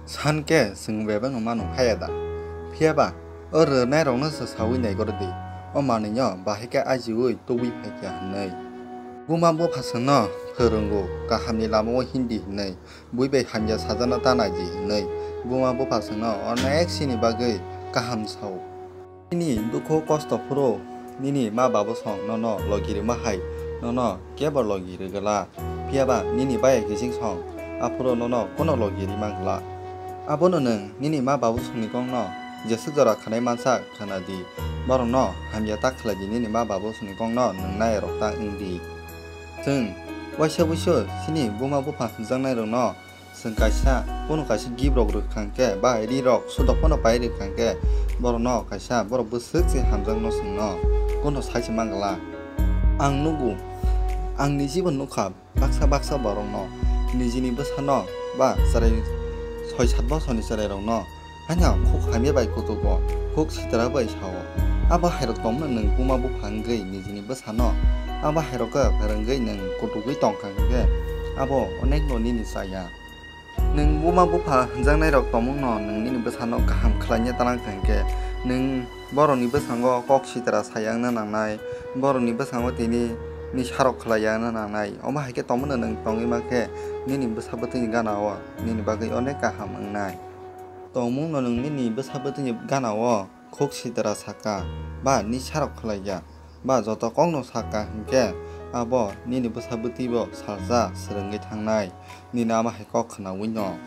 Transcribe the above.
산께 승배방 엄마는 하야다. 피해봐. 어른의 롱은 사위 내거르디. 엄마는요 바해게 아지의 또위 패게 하네. 부마부 파서너 흐른고 가함니 라모 힌디 네. 무이베 함야 사자나 따나지 네. 부마부 파서너 어느 액신이 바의 가함사오. 니니 누코 코스터 프로 니니 마 바보성 너너 러기를 마하이 너너 깨버 러기를 갈라. 피해봐 니니 바에 계신성 앞으로 너너 꼬너 러기를 망글라. 아버는 니니 마 바보성니 공너 이제 스거라 가네 만사 가나디 바로너 함야 딱클라지 니니 마 바보성니 공너 능나에 럭당 응디 등 와셔부셔 시니 부마부파 흔장나이로너 승가샤 보노가시 기브로그르 칸게 바이리럭 수도포노 바이리 칸게 바로너 가샤 바로 부스지 함장노 승너 꼬노 사지 망갈라 앙 누구 앙니 집은 누카 박사 바로너 니지니 부사너 바 사레 서이 삿버선이 사레로너 아냐 콕 하미 바이코도고 콕 시드라 바이샤오 아바 하이럭 돔는 능 부마부파인게 니지니 부사너 아바 하이럭가 바른게 능 고도기 똥칸게 아보 어넥 노니니 사야 능 부마부파 흔장나이럭 돔먹너 능 니니 부사너 가함 클라냐 따랑 칸게 능 버로니 부상거 콕 시드라 사양나 나나이 버로니 부상거 티니 니 샤럭 클라야나 나나이 어마 하이게 돔먹는 능 똥이마게 니니 부사버트니 가나와 니니 바게 어넥 가함 응나이 똥먹너 능 니니 부사버트니 가나와 콕 시드라 사까 바 니 샤럭 클라야 바 저도 꽁노 사까 함께 아버 니니 부사부티버 살자 스릉게 탕나이 니나 아마 해거 크나 위노